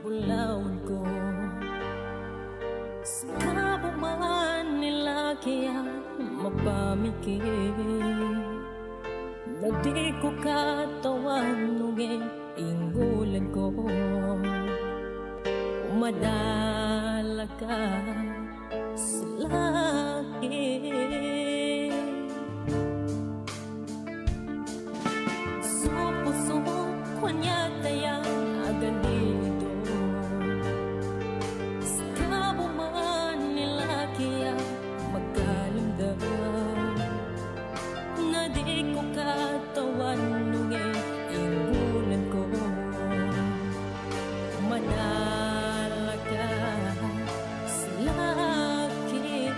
bulawan ko. Sa kabuman nila kaya mapamikir na di ko katawanugin inggulan ko. Umadala ka sa laki, supuso kanya tayang agandito. Sa kabuman nila kaya magkalamdam na di ko katawanugin inggulan ko. Umadala ka sa laki,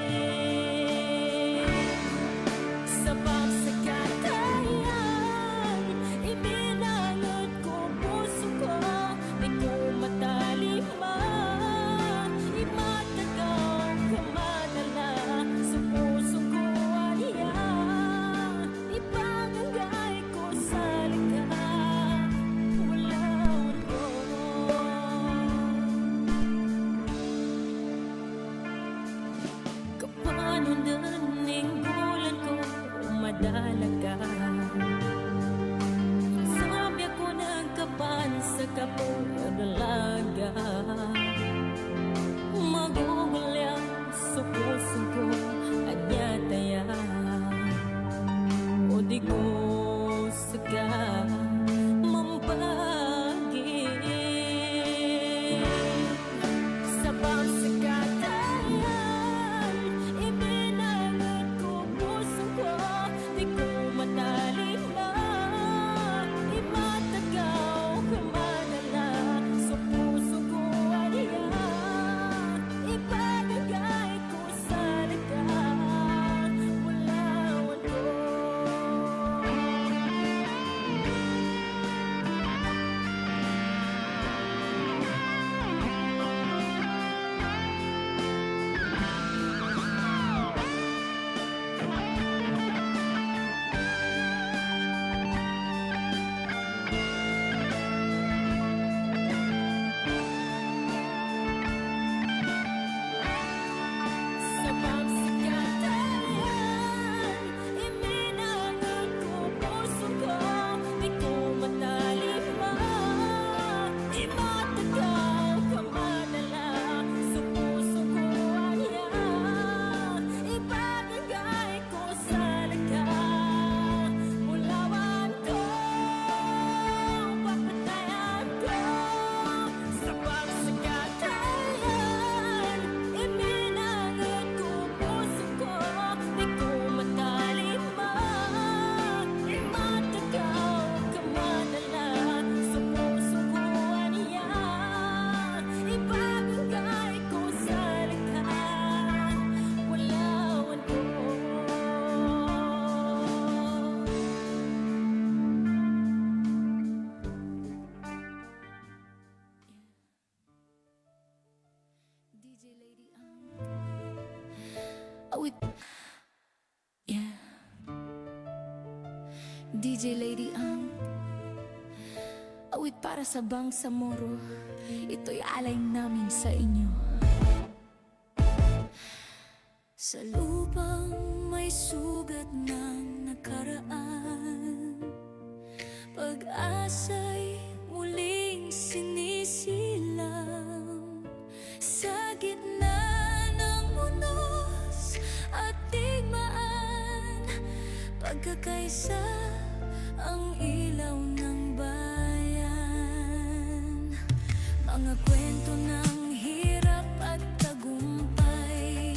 sa pagsakatayan ibinangot ko puso ko. Di ko matalima, imatagaw ka madala sa puso ko aniya. Ipagagay ko sa likha, bulawan ko. Kapanundan inggulan ko, umadala ka. Sabi ako nagkapan sa kapag-dalaga, magugulyan sa puso ko anyataya. O di ko saka mampagi sa pagsakatayan ibinangot ko puso ko. Di ko matalima, imatagaw ka madala sa puso ko aniya. Ipagagay ko sa likha, bulawan ko. Sa pagsakatayan ibinangot ko puso ko. Di ko matalima, imatagaw ka madala sa puso ko aniya. Ipagagay ko sa likha, bulawan ko, papatayan ko. Sa pagsakatayan ibinangot ko puso ko. Di ko matalima, imatagaw ka madala sa puso ko aniya. Ipagagay ko sa likha, bulawan ko. DJ Lady awit, yeah. DJ Lady awit para sa Bangsamoro. Ito'y alay namin sa inyo. Sa lupang may sugat ng nakaraan, pag-asa'y muling sinisilang. Sa gitna ng unos at digmaan, pagkakaisa ang ilaw ng bayan. Mga kwento ng hirap at tagumpay,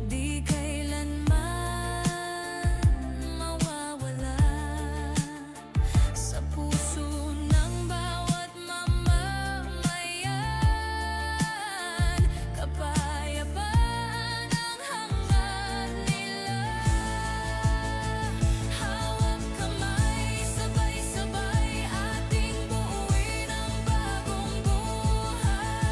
di kailanman mawawala sa puso ng bawat mamamayan. Kapayapaan ang hangad nila, hawak kamay, sabay-sabay ating buuin ang bagong buhay.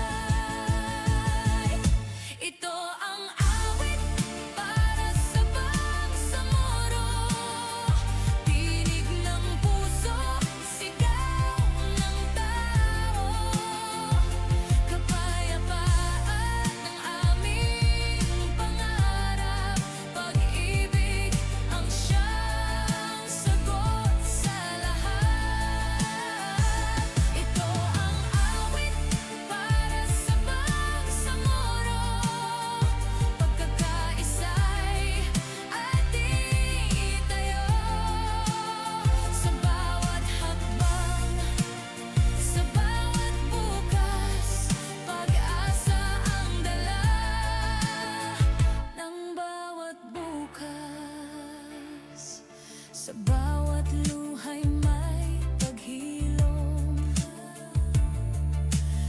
Sa bawat luhay may paghilom,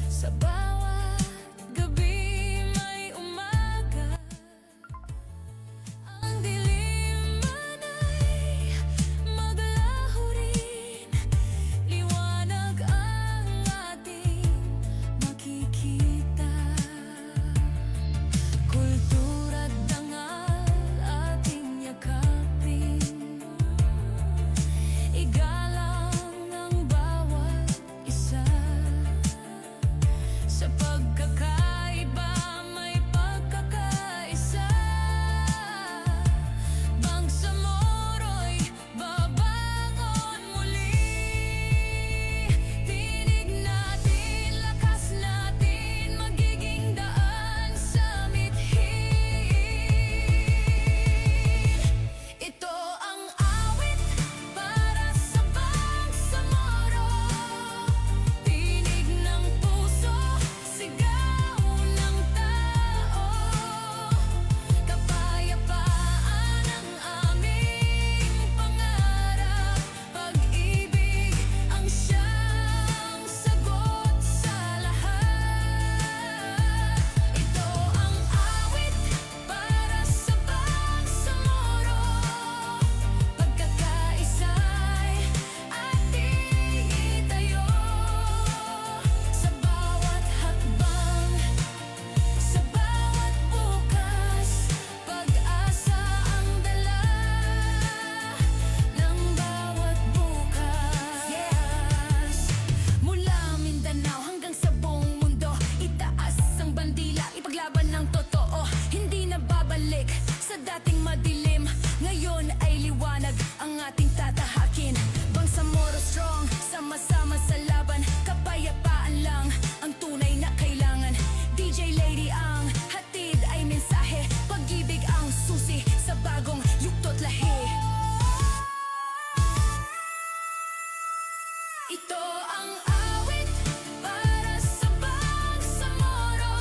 sa bawat gabi may umaga. Ang dilim man ay maglaho rin, liwanag ang ating makikita. Kultura't dangal ating yakapin, igalang ang bawat isa. Sa pagkakaiba may pagkakaisa. Bangsamoro'y babangon muli. Tinig natin, lakas natin, magiging daan sa mithiin. Ito ang awit para sa Bangsamoro. Tinig ng puso, sigaw ng tao. Kapayapaan ang aming pangarap. Pag-ibig ang siyang sagot sa lahat. Ito ang awit para sa Bangsamoro. Pagkakaisa'y ating itayo. Sa bawat hakbang, sa bawat bukas, pag-asa ang dala ng bawat bukas. Mula Mindanao hanggang sa buong mundo, itaas ang bandila, ipaglaban ng totoo. Hindi na babalik sa dating madilim, ngayon ay liwanag ang ating tatahakin. Bangsamoro strong, sama-sama sa laban, kapayapaan lang ang tunay na kailangan. DJ Lady ang hatid ay mensahe, pag-ibig ang susi sa bagong yugto't lahi. Ito ang awit para sa Bangsamoro.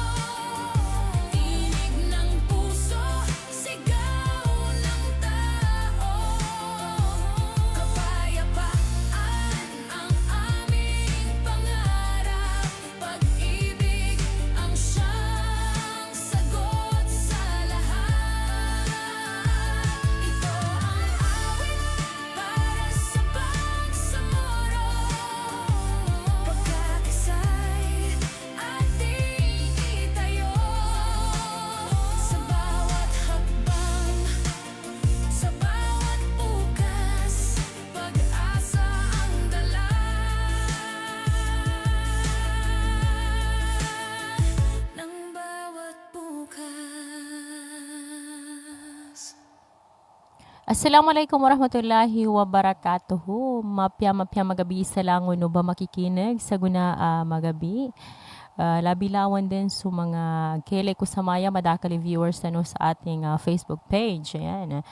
Tinig ng puso, sigaw ng tao. Kapayapaan ang aming pangarap. Pag-ibig ang siyang sagot sa lahat. Ito ang awit para sa Bangsamoro. Pagkakasay ating itayo. Sa bawat hakbang, sa bawat bukas, pag-asa ang dala ng bawat bukas. Assalamualaikum warahmatullahi wabarakatuh. Mapya magabi sa langon no ba makikinig sa guna magabi. Labilawan din sa mga kele ko sa maya madakali viewers ano sa ating Facebook page. Ayan.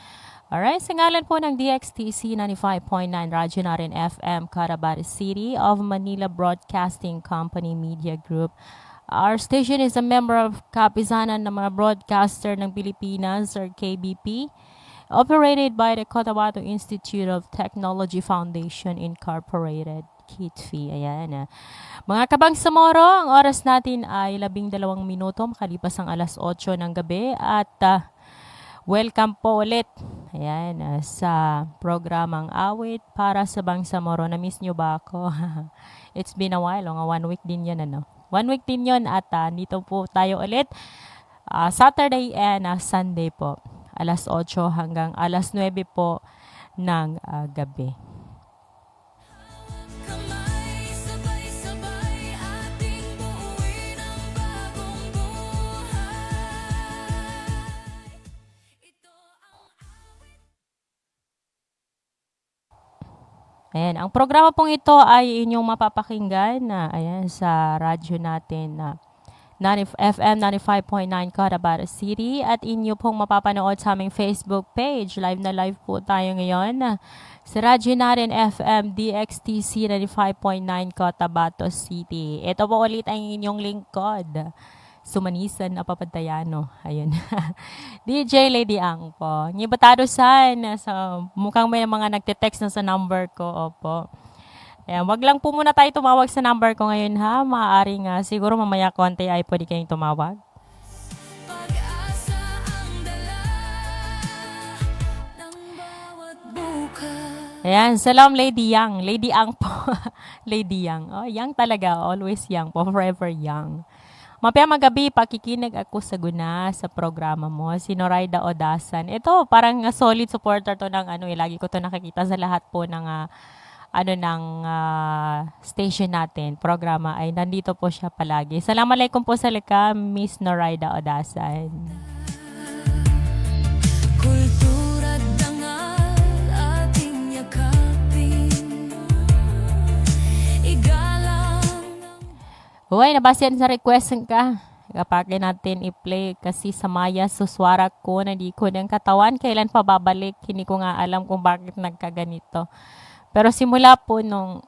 Alright, sa ngalan po ng DXTC 95.9 Radyo Narin FM, Carabares City of Manila Broadcasting Company Media Group. Our station is a member of Kapisanan ng mga broadcaster ng Pilipinas or KBP, operated by the Cotabato Institute of Technology Foundation Incorporated, KITFI. Ayan. Mga Kabangsamoro, ang oras natin ay 12 minuto, makalipas ang alas 8 ng gabi at welcome po ulit ayan, sa programang Awit para sa Bangsamoro. Na-miss nyo ba ako? It's been a while, 1 week din yun. 1 week din yun at dito po tayo ulit Saturday and Sunday po. Alas 8 hanggang alas 9 po ng gabi. Kamay, sabay-sabay ating buuin ang bagong buhay. Ito ang awit. Ayan, ang programa pong ito ay inyong mapapakinggan na ayan sa radyo natin na FM 95.9 Cotabato City at inyo pong mapapanood sa aming Facebook page. Live na live po tayo ngayon sa radyo natin FM DXTC 95.9 Cotabato City. Ito po ulit ang inyong lingkod, Sumanisan Apapadayano. Ayun. DJ Lady Ang po. Ngibatado san. Mukhang may mga nagte-text na sa number ko. Opo. Ayan, wag lang po muna tayo tumawag sa number ko ngayon ha. Maaaring siguro mamaya konti ay pwede kayong tumawag. Pag-asa ang dala ng bawat bukas. Ayan, salam Lady Yang. Lady Ang po. Lady Yang. Oh, young talaga. Always young po. Forever young. Mapaya magabi, pakikinig ako sa guna sa programa mo. Si Noraida Odasan. Ito, parang solid supporter to ng lagi ko to nakikita sa lahat po ng station natin, programa ay nandito po siya palagi. Assalamualaikum po sa lika, Miss Noraida Odasan. Kultura dangal ating yakapin. Igalang Uy, nabasihan sa request ka. Kapag natin i-play kasi sa Maya suswara ko na di ko ng katawan. Kailan pa babalik? Hindi ko nga alam kung bakit nagkaganito. Pero simula po nung,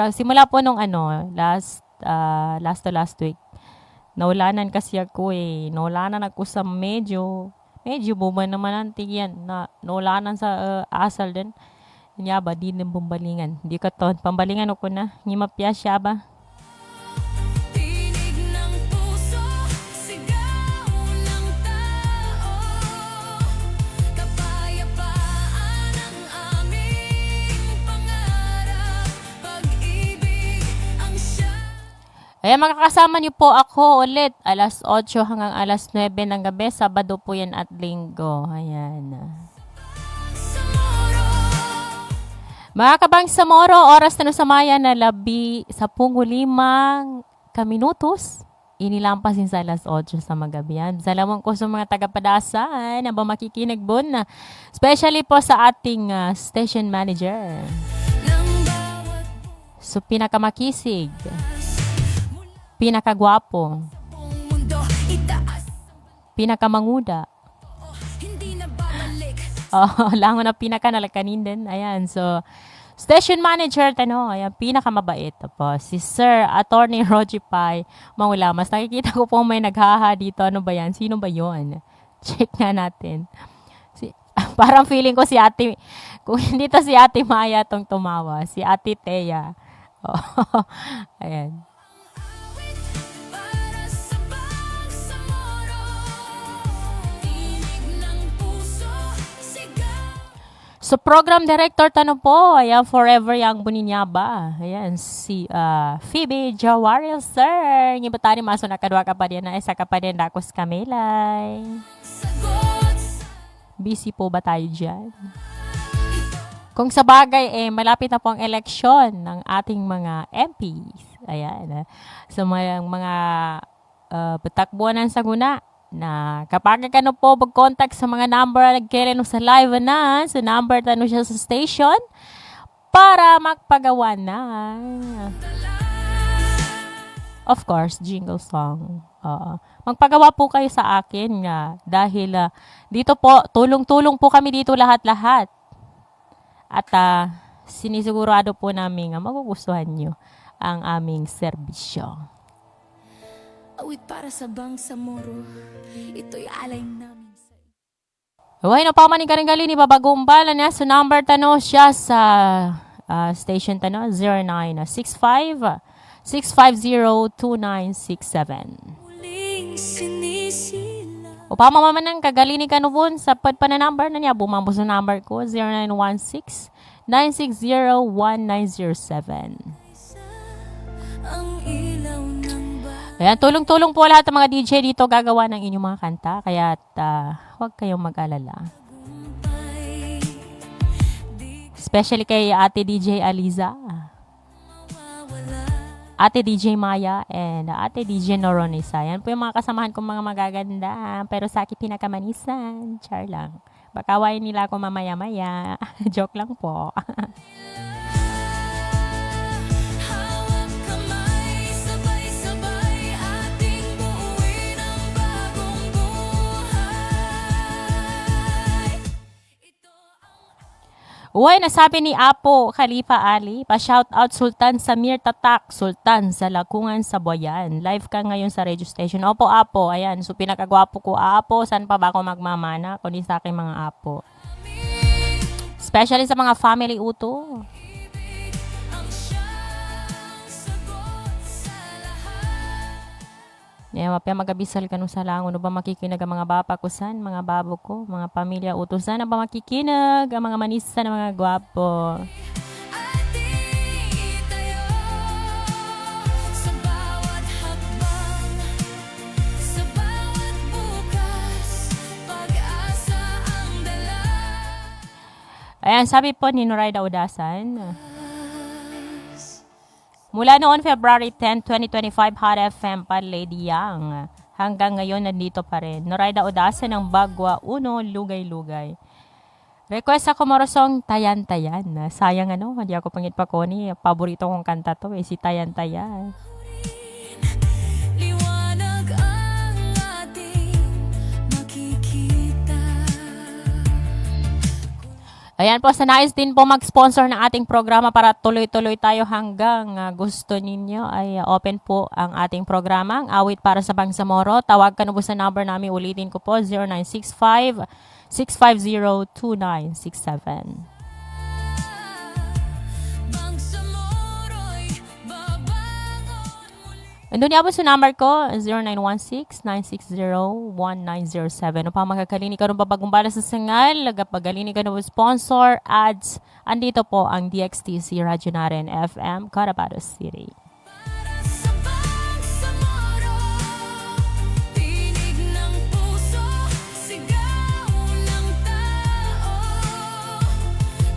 simula po nung last week, naulanan kasi ako naulanan ako sa medyo buman naman ang tigyan, naulanan sa asal din. Niya ba, di din bumbalingan. Di ka to, pambalingan ako na, ngimapya siya ba? tinig ng puso, sigaw ng tao. Kapayapaan ang aming pangarap. Pag-ibig ang Ayan, makakasama niyo po ako ulit alas 8 hanggang alas 9 ng gabi. Sabado po yan at linggo. Ayan. Mga Kabangsamoro, oras na sa maya na 15 minutos. Inilampasin sa alas 8 sa magabi. Salamat ko sa mga taga-Padasan na ba makikinig na. Especially po sa ating station manager. So, pinakamakisig. Pinakagwapo. mundo itaas. Pinakamanguda. Hindi na babalik. Lango na pinakanalakanin din. Ayan, so, station manager, ayan, pinakamabait. Po, si Sir Attorney Roji Pai Mangulamas. Nakikita ko po may naghaha dito. Ano ba yan? Sino ba yon? Check nga natin. Parang feeling ko si ate, kung hindi to si ate Maya tong tumawa, si ate Thea. Ayan. Para sa Bangsamoro, tinig ng puso, sigaw. So, program director po, ayan, Forever Young Buninyaba. Ayan, si Phoebe Jawaril, sir. Ngibatari maso na kadwa ka pa din na isa ka pa din dakos kamilay. Sagot sa Busy po ba tayo dyan? Kung sa bagay, malapit na po ang eleksyon ng ating mga MPs. Ayan. So, mga patakbuhan sa guna na kapag ka po mag-contact sa mga number nagkailan sa live na, sa number tanong siya sa station para magpagawa na. Of course, jingle song. Magpagawa po kayo sa akin dahil dito po, tulong-tulong po kami dito lahat-lahat. At sinisigurado po namin magugustuhan nyo ang aming serbisyo. awit para sa Bangsamoro, ito'y alay namin sa Uy, napamaning ka rin gali ni Babagumbalan na. So, number siya sa station 0965-650-2967. muling sinisila. Upama man ng kagalini ka nubun sa pa na number na niya. Bumambos na number ko, 0916-960-1907. Ang ilaw ng bahay. Ayan, tulong-tulong po lahat ng mga DJ dito gagawa ng inyong mga kanta. Kaya huwag kayong mag-alala. Especially kay Ate DJ Aliza, Ate DJ Maya, and Ate DJ Noronisa. Yan po yung mga kasamahan kong mga magaganda. Pero sa akin pinakamanisan. Char lang. Baka wain nila ako mamaya-maya. Joke lang po. Hawak kamay, sabay-sabay ating buuin ang bagong buhay. Ito ang Uy, nasabi ni Apo Khalifa Ali, pa-shoutout Sultan Samir Tatak, Sultan sa Lakungan sa Boyan. Live ka ngayon sa radio station. Opo, Apo, ayan. So, pinakagwapo ko, Apo. Saan pa ba ako magmamana? Kundi sa aking mga Apo. Especially sa mga family uto. Ang siyang sagot sa lahat. Mapya magabisal ka no sa langon. Ano ba makikinag ang mga bapa ko san, mga babo ko, mga pamilya utusan na ba makikinag ang mga manisa ng mga gwapo. Ating itayo sa bawat hakbang, sa bawat bukas, pag-asa ang dala. Ayan, sabi po ni Noraida Udasan. Mula noon February 10, 2025, Hot FM pa Lady Yang. Hanggang ngayon nandito pa rin. Noraida Udasan ng Bagwa 1, Lugay-Lugay. Request ako morosong Tayan-Tayan. Sayang hindi ako pangit pa ko ni. Paborito kong kanta to si Tayan-Tayan. Liwanag ang ating makikita. Ayan po, sa nais din po mag-sponsor ng ating programa para tuloy-tuloy tayo hanggang gusto ninyo ay open po ang ating programa. Ang awit para sa Bangsamoro. Tawag ka na po sa number namin. Ulitin ko po, 0965-650-2967. Bangsamoro'y babangon muli. Andun niya po sa number ko, 0916-960-1907. Upang makakalinig ka rin babagong bala sa sangal, pagalinig ka rin sponsor, ads, andito po ang DXTC Radyo Naren FM, Cotabato City. Para sa Bangsamoro, tinig ng puso, sigaw ng tao.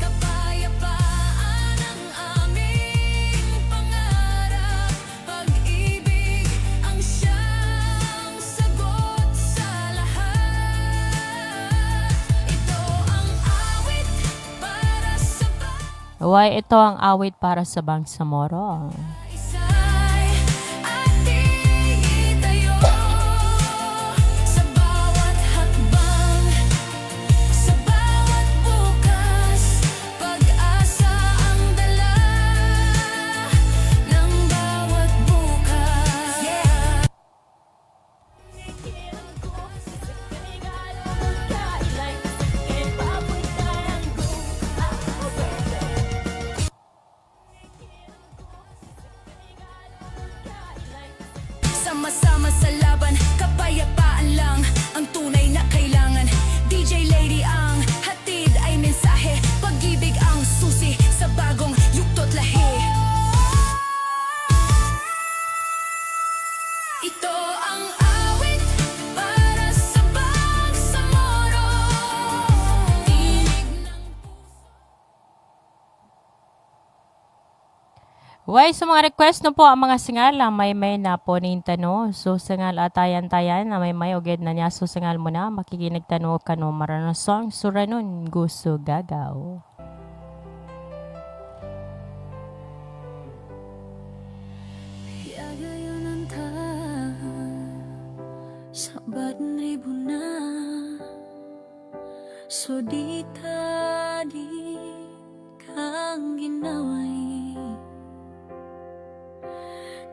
Kapayapaan ang aming pangarap, pag-ibig ang siyang sagot sa lahat. Ito ang awit para sa Why, ito ang awit para sa Bangsamoro. Isa'y ating itayo sa bawat hakbang, sa bawat bukas, pag-asa ang dala ng bawat bukas. Sama-sama sa laban, kapayapaan lang ang tunay na kailangan. DJ Lady ang hatid ay mensahe, pag-ibig ang susi sa bagong yugto't lahi. Ito ang awit para sa Bangsamoro. Tinig ng Why, sa mga request no po ang mga singal may na po ni tano. So, singal atayan-tayan na may oged na niya. So, singal mo na, makikinig tano ka no maranasong suranon gusto gagaw. Yagayon ang sabat na ibuna. So di kang ginaway,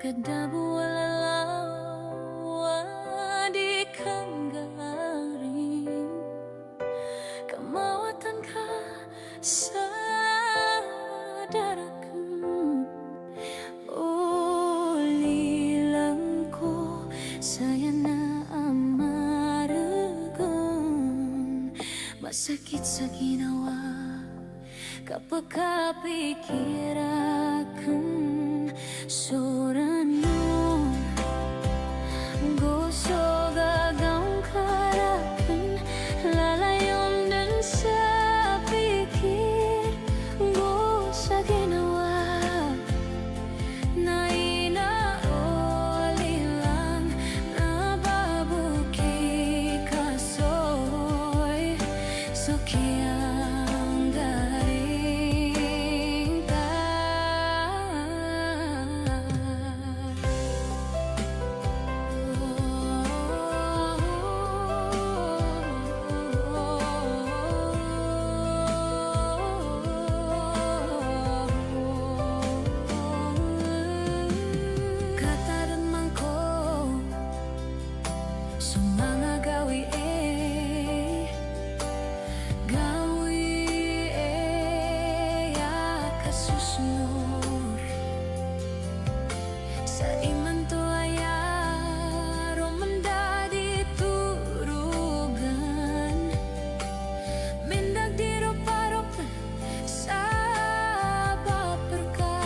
kadabo walalawa di kang garing, kamawatan ka sa darakam. Ulilang ko saya na amaragon, masakit sa ginawa kapag kapikirakan. Soranon gusto gagawin karakan, lalayon din sa pikir ko sa ginawa na inauli lang, nababuki kasoy so kiyang garing ta. susunod sa iman to aya romanda di turugan mindag diro parok sa baperka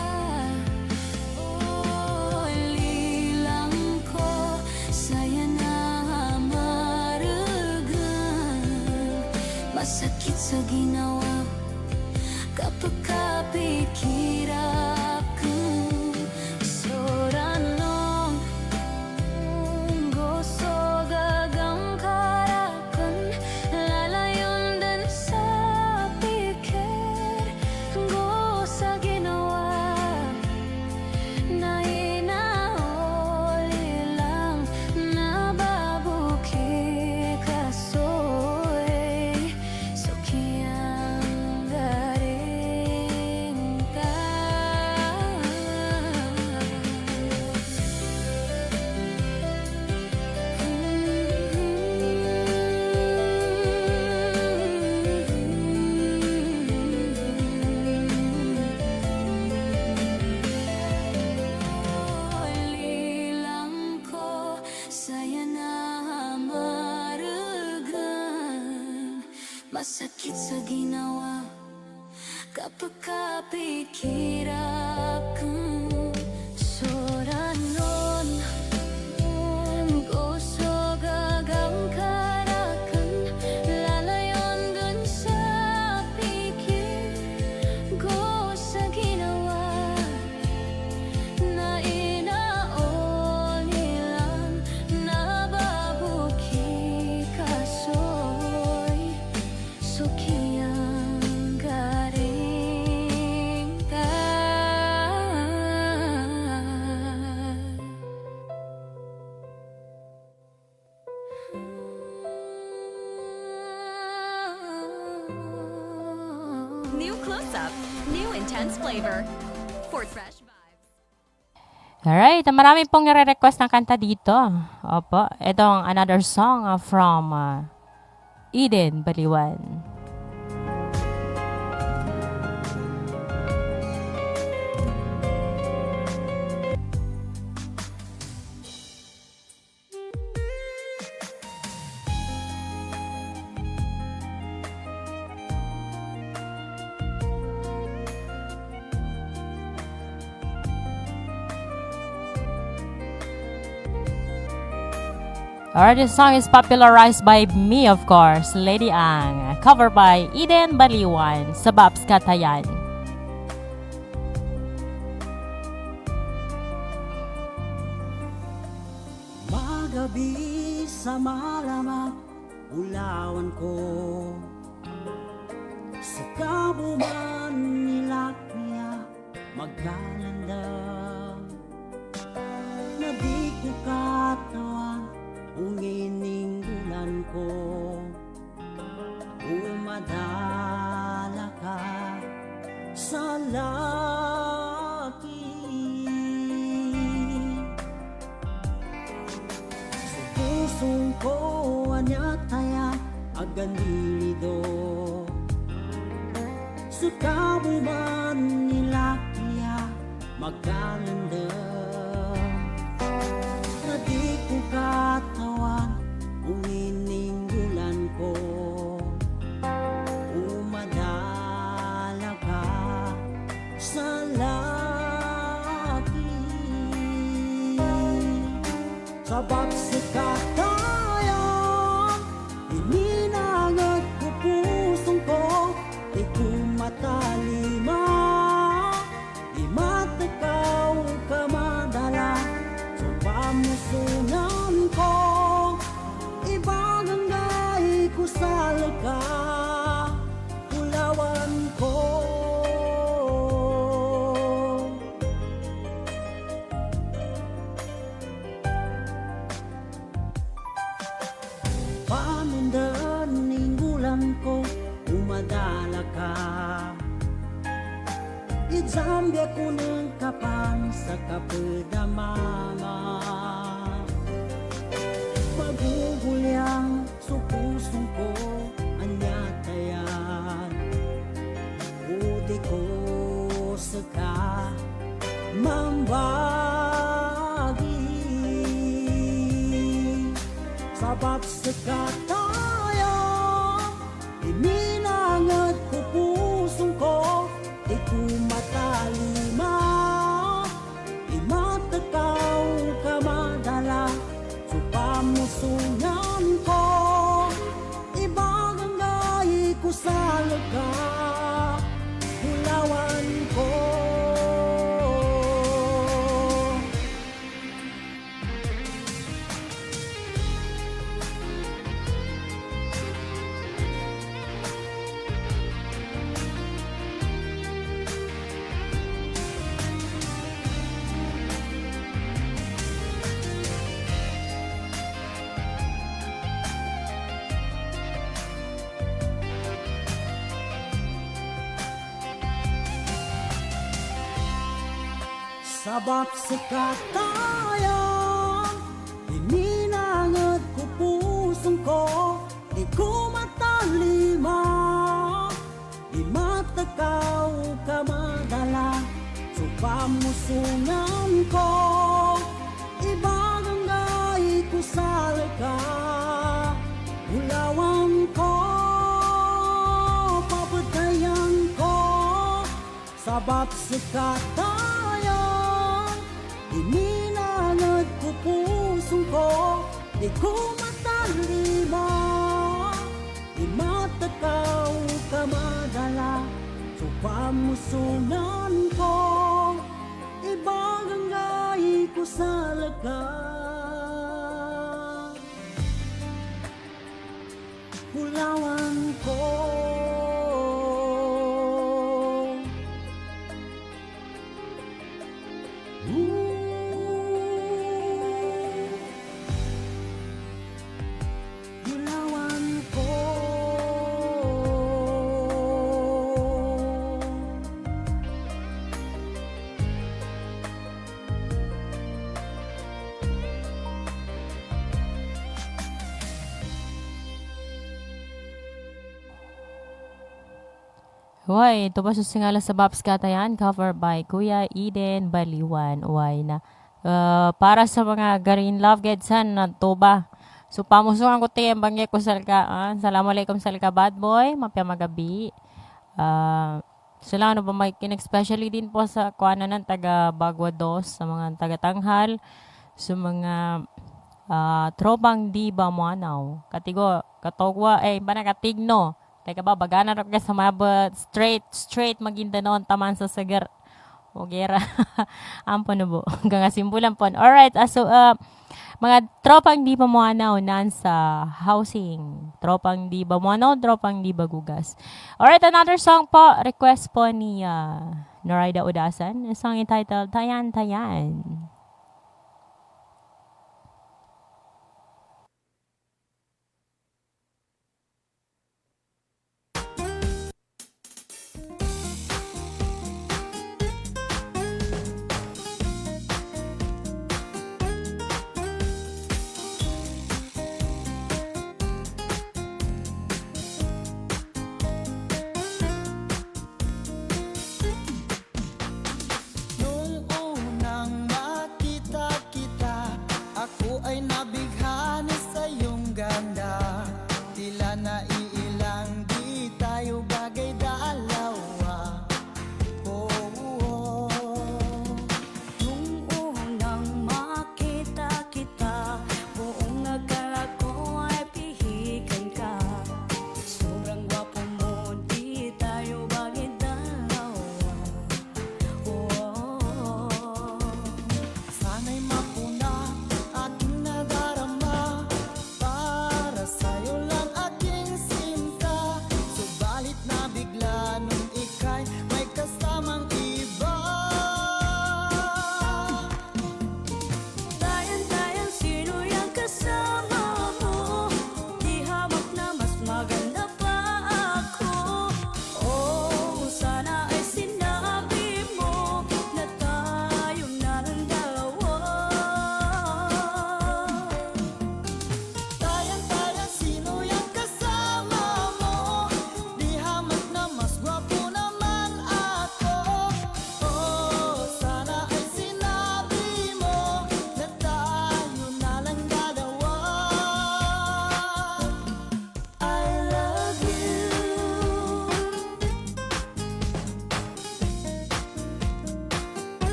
oh lilang ko saya na maregan masakit sa ginawa kapag kapikirap kang soranong gusto gagang karakan lalayon din sa pikir go sa ginawa na inauli lang nababuki kasoy sukiyang garing ka lilang ko saya na maregan masakit sa ginawa kapag kapikirap kang soranon gusto gagang karakan lalayon dun sa pikir go sa ginawa na inaon nilang nababuki kasoy sukiyang garing ka New close-up, new intense flavor for fresh vibes. Alright, marami pong nire-request ng kanta dito. Opo, itong another song from Eden Baliwan. Alright, this song is popularized by me, of course, Lady Ang, covered by Eden Baliwan sa Babs Katayan. Magabi sa malamang ulawan ko sa kabuman nila kaya magkalandang na di ko katawan ungininggulan ko umadala ka sa laki sa pusong ko anyataya aganilido sa kabuman nila kaya magkalandang na di ko katawan umininggulan ko umadala ka sa laki sa bagsikatayan ininangat ko pusong ko di ko matalima di matakaw ka madala sa pamusunan ko ibang hangay ko sa laga ulawan ko pamundan ninggulan ko umadala ka Idzambia ko ng kapan sa kapedamama magugulyang sa pusong ko anyatayan Udi ko bagi sabab sekataya iminangat ko pusong ko di ko matalima di matakaw ka madala supamusungan ko ibagangay ko sa laga Bulawan ko sabab sekataya iminangat ko pusong ko di ko matalima di matakaw ka madala supamusungan ko ibagangay ko sa laga Bulawan ko papatayan ko sabab sekataya iminangat ko pusong ko di ko matalima di matakaw ka madala supamusungan ko ibagangay ko sa laga Bulawan ko Bulawan ko Uy, ito ba susingala sa Babs Katayan? Cover by Kuya Eden Baliwan. Uy na. Para sa mga Garin Love Gedsan na tuba. So, pamusungan ko tayo ang bangya ko salka. Assalamualaikum salka bad boy. Mapya magabi. Sila ano ba makikinig? Especially din po sa kuana ng taga Bagwa Dos. Sa mga taga Tanghal. Sa mga tropang di ba mo anaw. Katigo, katogwa, ba nakatigno. Teka ba, bagana rin ka sa mabot. Straight, Maguindanao, taman sa sagar. O, gera. Ampo na po. Hanggang simbulan po. Alright, so, mga tropang di ba mo anaw, nan sa housing. Tropang di ba mo anaw, tropang di ba gugas. Alright, another song po. Request po ni Noraida Udasan. Song entitled, Tayan, Tayan. Nung unang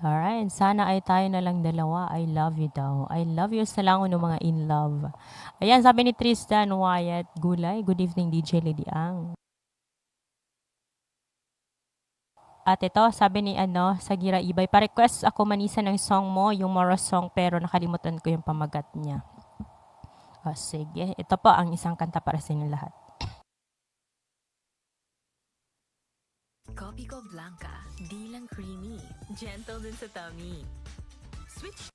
Alright, sana ay tayo na lang dalawa. I love you daw. I love you sa lango ng mga in love. Ayan, sabi ni Tristan Wyatt Gulay. Good evening, DJ Lady Ang. At ito, sabi ni Sagira Ibay, pa-request ako manisa ng song mo, yung Moro song, pero nakalimutan ko yung pamagat niya. O, sige. Ito po ang isang kanta para sa inyo lahat. Kopi ko Blanca, di lang creamy, gentle din sa tummy. Switch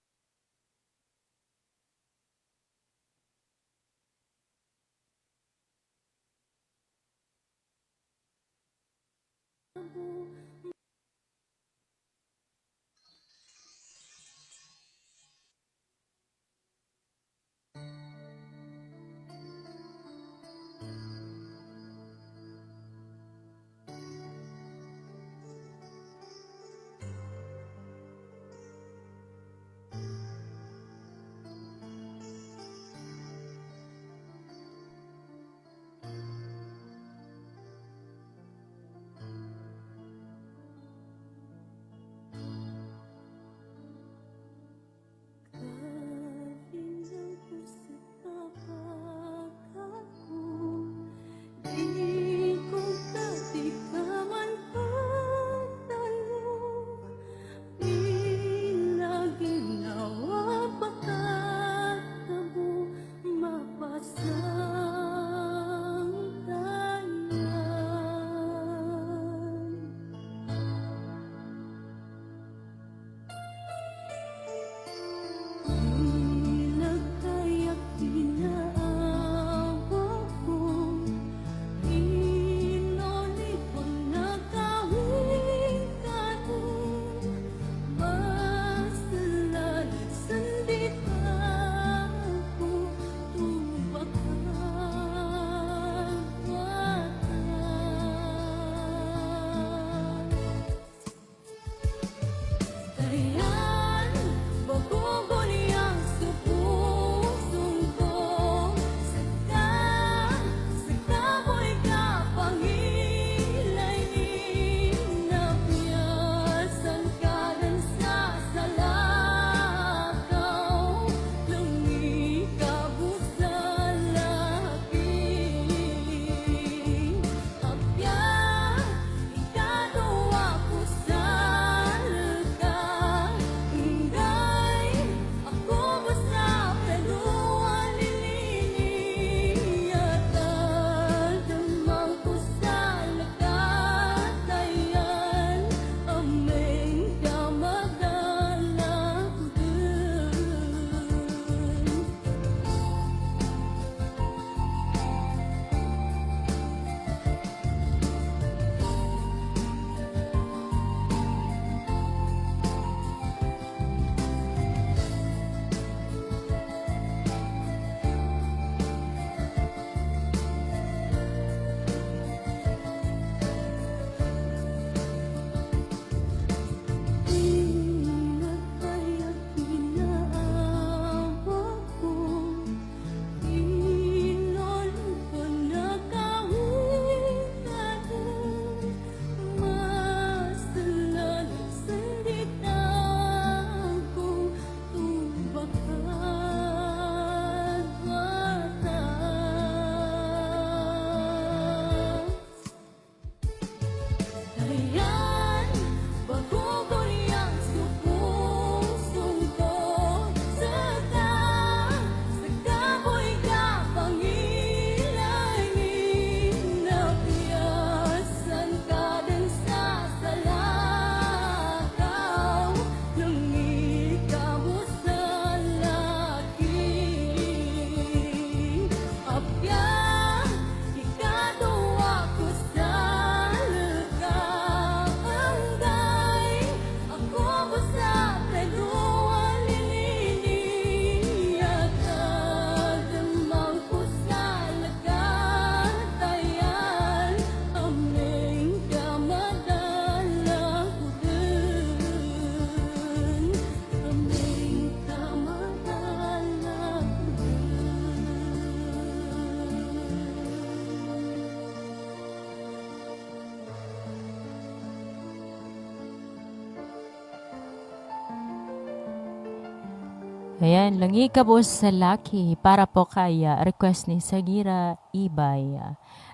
Ayan, langi ka po sa laki para po kaya request ni Sagira Ibay.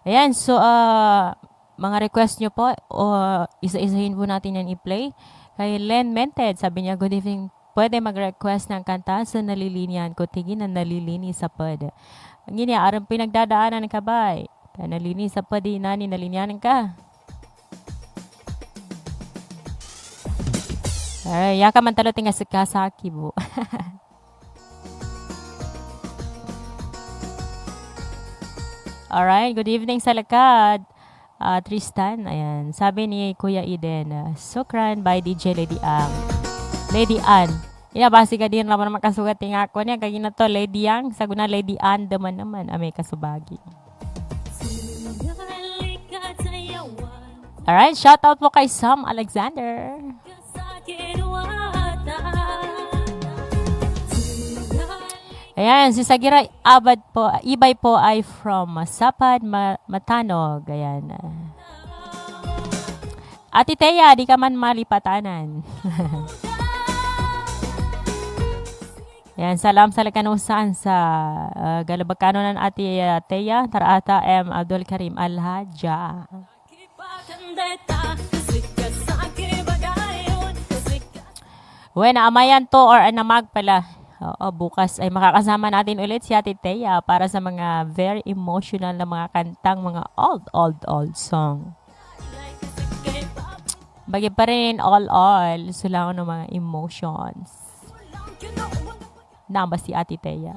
Ayan, so mga request nyo po, isa-isahin po natin yan i-play. Kay Len Mented, sabi niya, good evening, pwede mag-request ng kanta sa nalilinian ko, tingin na nalilini sa pod. Ang gini, arang pinagdadaanan ka ba? Kaya nalini sa pod, nani nalinianan ka. Ay, yaka man talo tinga sa kasaki po. Alright, good evening sa lakad. Tristan, ayan. Sabi ni Kuya Eden, Sukran by DJ Lady Ang. Lady Ann. Inabasi ka din naman makasugat yung ako niya. Kaya na to, Lady Yang. Saguna Lady Ann naman. May kasubagi. Alright, shout out po kay Sam Alexander. Ayan, si Sagira Abad po, Ibay po ay from Sapad, Matanog. Ayan. Ate Teya, di ka man malipatanan. Ayan, salam sa lakanusan sa galabagkano ng Ate Teya, Tarata M. Abdul Karim Alhaja. When amayan to or anamag pala. Oo, bukas ay makakasama natin ulit si Ate Teya para sa mga very emotional na mga kantang, mga old song. Bagay pa rin all. Sulangan ng mga emotions. Namba si Ate Teya.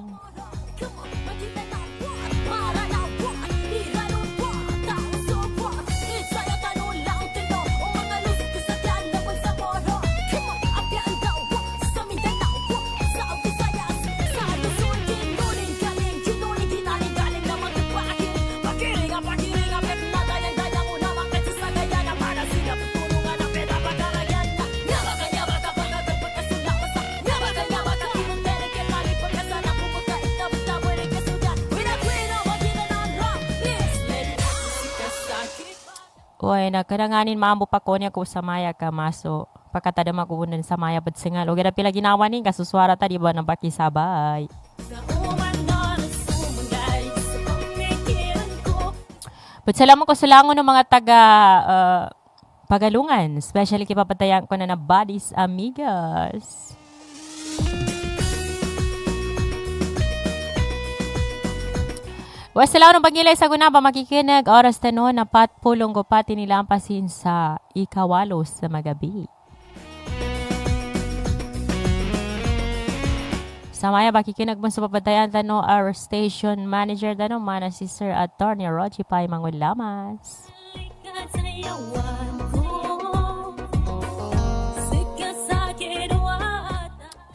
Uy, nakaranganin maambo pa ko niya ko sa maya ka maso. Pagkatada makuunan sa maya ba't singal. O gana pila ginawa ni kasuswara ta di ba ng baki sabay. But salamat ko sa langon ng mga taga Pagalungan. Especially kipapatayan ko na Buddies Amigas. Wasalaw ng pagilay sa guna ba makikinig oras tano na patpulong ko pati nila ang pasin sa ikawalos sa magabi. Sa maya makikinig mo sa papatayan tano our station manager tano mana si Sir Attorney Roji Pai Mangulamas.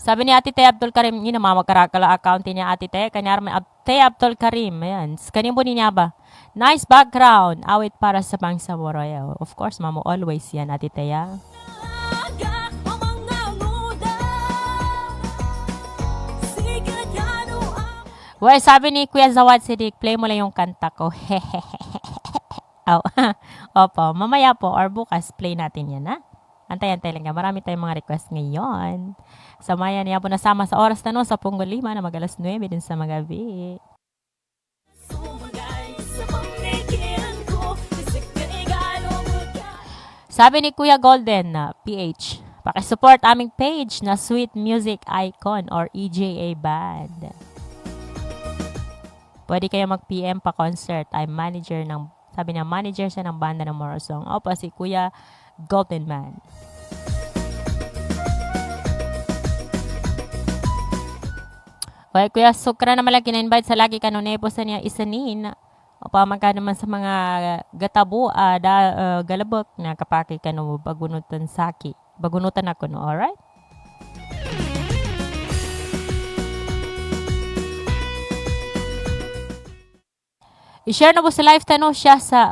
Sabi ni Ate Te Abdul Karim, yun na mamakarakala account niya Ate Te. Kanyar may Te Abdul Karim. Ayan. Kanimo niya ba? Nice background. Awit para sa Bangsamoro. Of course, mamo always yan Ate Te. Well, sabi ni Kuya Zawad Sidik, play mo lang yung kanta ko. Oh. Opo, mamaya po or bukas play natin yan ha. Antay-antay lang. Marami tayong mga request ngayon. Sa maya niya po nasama sa oras na no, sa Punggol 5 na mag-alas 9 din sa magabi. Sabi ni Kuya Golden na PH, pakisupport aming page na Sweet Music Icon or EJA Band. Pwede kayo mag-PM pa concert. I'm manager ng, sabi niya, manager siya ng banda ng Morosong. Opo, si Kuya Golden Man. Okay, Kuya Sukra naman lang kina-invite sa lagi kanunepo sa niya isanin. O pamagka naman sa mga gatabo, galabok na kapaki kanu bagunutan saki. Bagunutan ako no, alright? I-share na po sa live tanong siya sa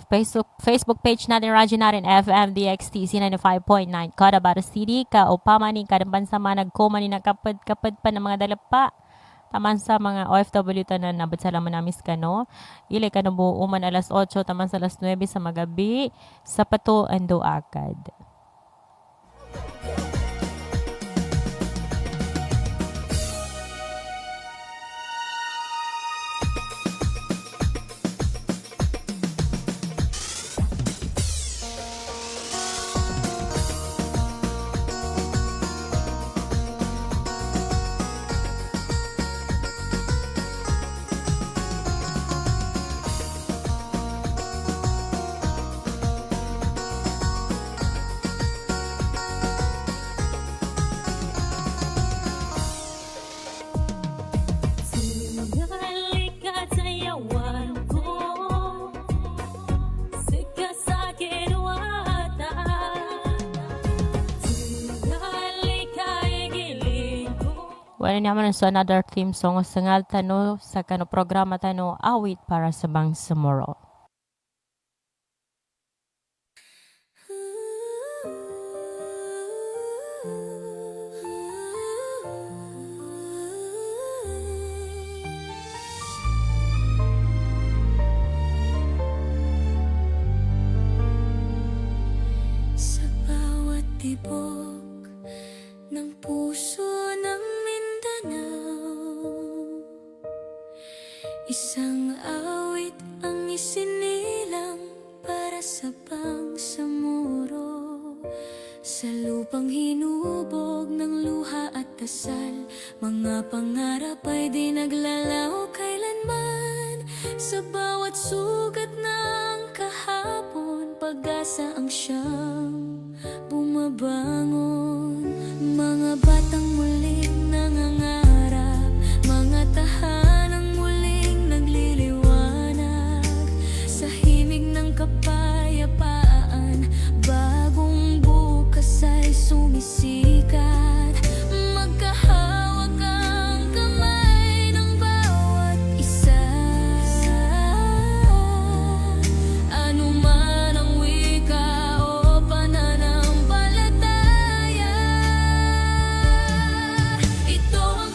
Facebook page natin, Radyo natin, FM DXT C95.9. Kada bara CD ka o pamaning kadampan sa mga nagkoma ni nakapad pa ng mga dalapa. Taman sa mga OFW tanan na ba't salaman namis ka no. Ili ka na buo uman alas 8, taman sa alas 9 sa magabi. Sa pato ando akad. Wala naman sa another theme song sa ngal tano sa kano programa tano awit para sa Bangsamoro. Sa bawat tibok ng puso ng Mindanao, isang awit ang isinilang para sa Bangsamoro. Sa lupang hinubog ng luha at dasal, mga pangarap ay di naglalaho kailanman. Sa bawat sugat ng kahapon, pag-asa ang siyang bumabangon. Mga batang muling nangangarap, mga tahanang muling nagliliwanag. Sa himig ng kapayapaan, bagong bukas ay sumisikat. Magkahawak ang kamay ng bawat isa. Ano man ang wika o pananampalataya, ito ang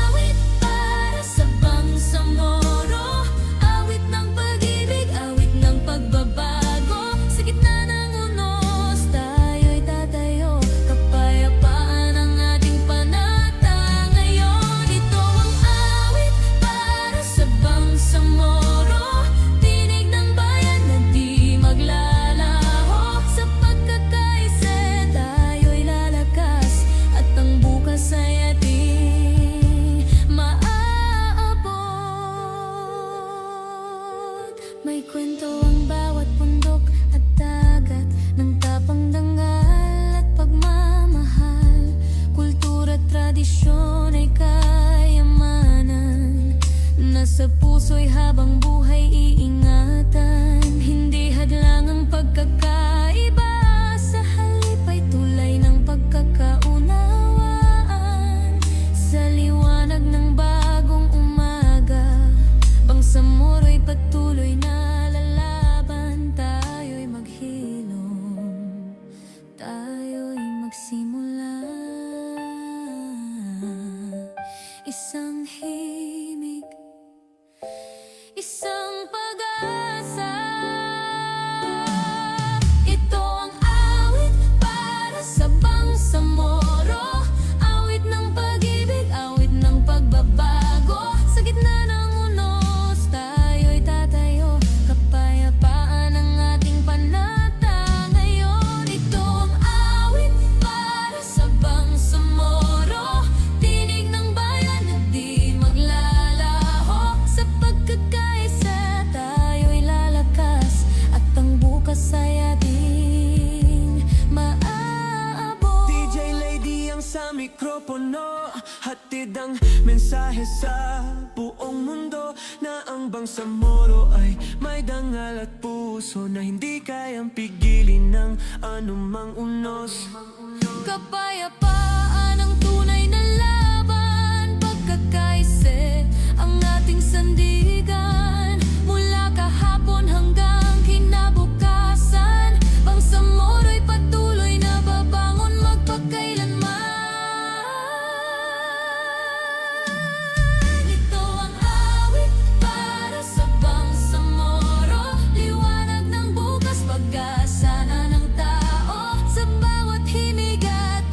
awit para sa Bangsamoro. Awit ng pag-ibig, awit ng pagbabago. Sa gitna ng unos, tayo'y tatayo. Kapayapaan ang ating panata ngayon. Ito ang awit para sa Bangsamoro. Tinig ng bayan na di maglalaho. Sa pagkakaisa, tayo'y lalakas. At ang bukas ay ating maaabot. May kwento ang bawat bundok at dagat, ng tapang dangal at pagmamahal. Kultura at tradisyon ay kayamanan, nasa puso'y habang buhay iingatan. Hindi hadlang ang pagkakaiba, sa halip ay tulay ng pagkakaunawaan. Sa liwanag ng bagong umaga, Bangsamoro'y patuloy na lalaban. Tayo'y maghilom, tayo'y magsimula. Isang himig, isang pag-asa. Ito ang awit para sa Bangsamoro. Awit ng pag-ibig, awit ng pagbabago. Sa gitna ng unos, tayo'y tatayo. Kapayapaan ang ating panata ngayon. Ito ang awit para sa Bangsamoro. Tinig ng bayan na di maglalaho. Sa pagkakaisa, tayo'y lalakas. At ang bukas ay ating maaabot. DJ Lady ang sa mikropono, hatid ang mensahe sa buong mundo na ang Bangsamoro ay may dangal at puso na hindi kayang pigilin ng anumang unos. Kapayapaan ang tunay na laban, pagkakaisa ang ating sandigan. Mula kahapon hanggang kinabukasan, Bangsamoro'y patuloy na babangon magpakailanman. Ito ang awit para sa Bangsamoro. Liwanag ng bukas, pag-asa na ng tao. Sa bawat himig at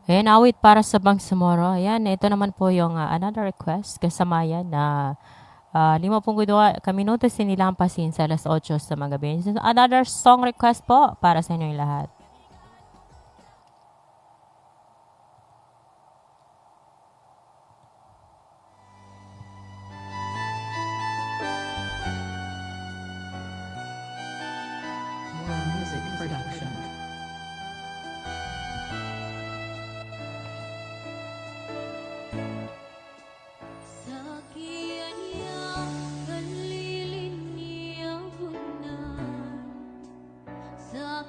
Ayan, awit para sa Bangsamoro. Ayan, ito naman po yung another request kasamayan na 52 minuto sinilang pasin sa alas 8 sa mga gabi. So, another song request po para sa inyong lahat. More music production. Sa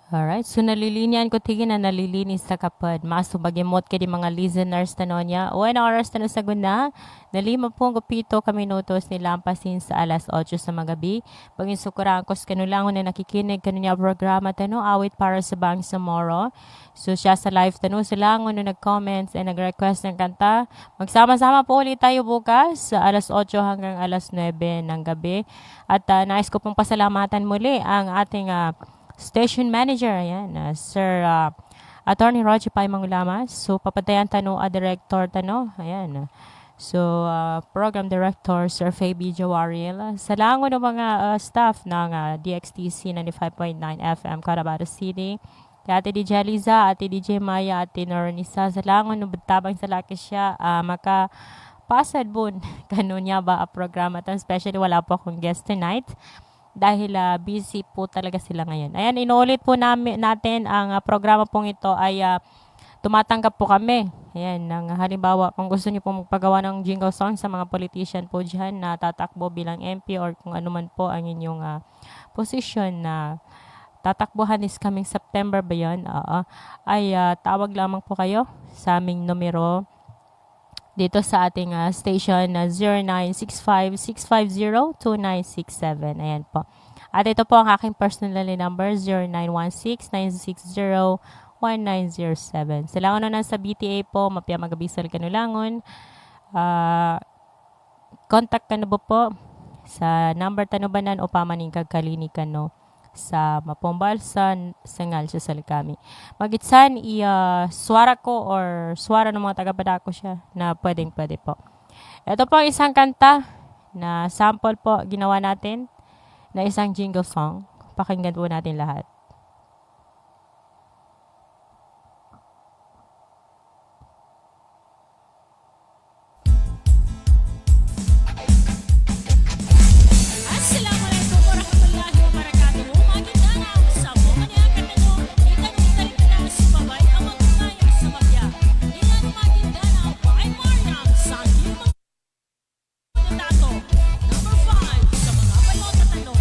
Alright, so nalilinian ko tingin na nalilinis sa kapad. Maso bagimot ka di mga listeners niya. O na oras na sa guna, na 50 minutos nilampasin sa alas 8 sa magabi. Pagin sukurang ko sa kanulangon na nakikinig kanya programa awit para sa Bang Samoro. So siya sa live sa langon na nag-comments and nag-request ng kanta. Magsama-sama po ulit tayo bukas sa alas 8 hanggang alas 9 ng gabi. At nais ko pong pasalamatan muli ang ating station manager, ayan, Sir Attorney Roger Pai Mangulamas. So, papatayan director ayan. So, program director, Sir Fabi Jawariel. Sa lango ng mga staff ng DXTC 95.9 FM, Cotabato City. Kaya Ate DJ Liza, Ate DJ Maya, Ate Noronisa. Sa lango ng batabang sa laki siya, pasad bun. Ganun niya ba ang programa? Especially wala po akong guest tonight. Dahil busy po talaga sila ngayon. Ayan, inuulit po natin ang programa pong ito ay tumatanggap po kami. Ayan, halimbawa, kung gusto niyo po magpagawa ng jingle song sa mga politician po dyan na tatakbo bilang MP or kung ano man po ang inyong position na tatakbuhan is coming September ba yun? Ay tawag lamang po kayo sa aming numero dito sa ating station na 0965-650-2967. Ayan po. At ito po ang aking personal number, 0916-960-1907. Sa langon na sa BTA po, mapia magabisal kanulangon. Contact ka na po sa number tanubanan o pamaning kagkalini ka no sa Mapombal sa Sengal sa Salikami. Magitsan suwara ko or suwara ng mga taga-Badako siya na pwede po. Ito po ang isang kanta na sample po ginawa natin na isang jingle song. Pakinggan po natin lahat. Assalamualaikum warahmatullahi wabarakatuh. Magandang sa mga niyakan na no. Itanong na si babay ang magkaya sa bagya. Ilan magandang by Mariam sa iyong mga tato. Number 5 sa mga balot na tanong.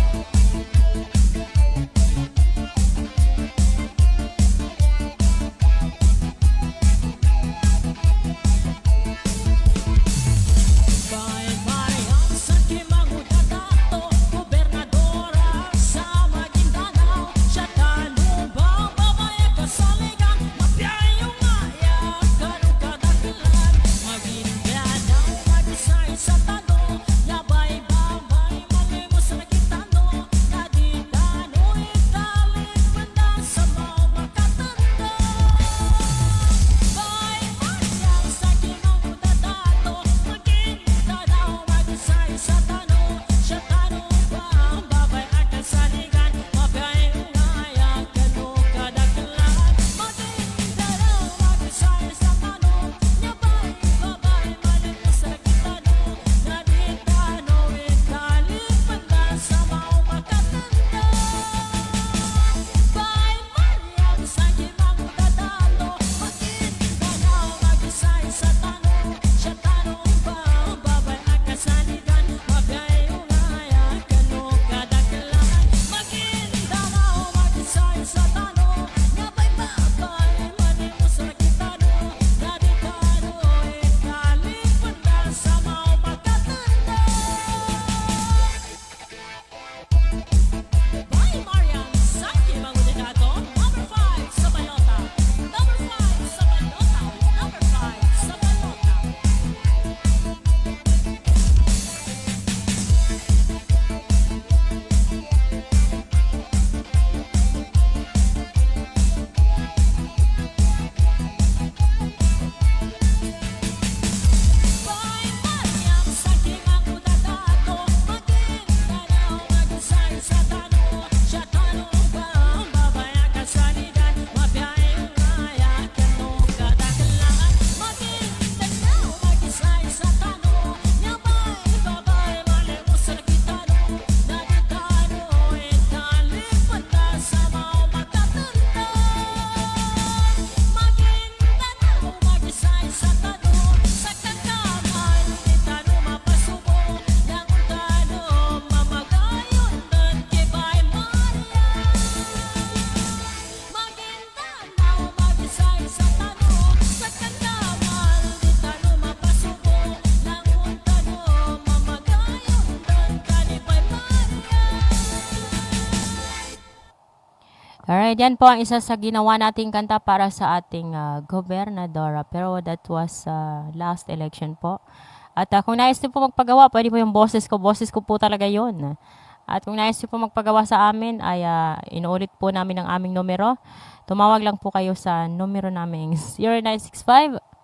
Alright, yan po ang isa sa ginawa nating kanta para sa ating gobernadora. Pero that was last election po. At kung nais niyo po magpagawa, pwede po yung boses ko po talaga yon. At kung nais niyo po magpagawa sa amin, ay inuulit po namin ang aming numero. Tumawag lang po kayo sa numero namin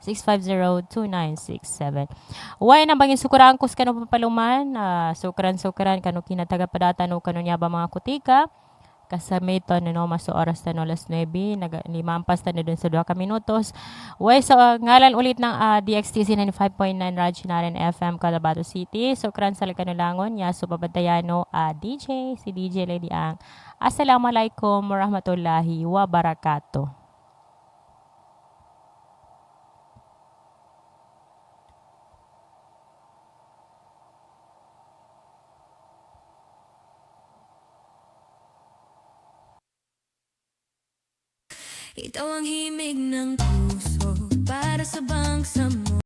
0965-650-2967. Huwag na bangin sukurang kus kano papaluman, sukran kano kinataga padata no kano niya ba mga kutika. Kasamito no maso oras na no alas 9, limampas na dun sa 2 ka minutos. Way so ngalan ulit ng DXTC 95.9 Radyo FM Cotabato City. Sukran sa Lakanulangon, Yaso Babadayano, DJ, si DJ Lady Ang. Assalamualaikum warahmatullahi wabarakatuh. Ikaw ang himig ng puso para sa bangsa mo.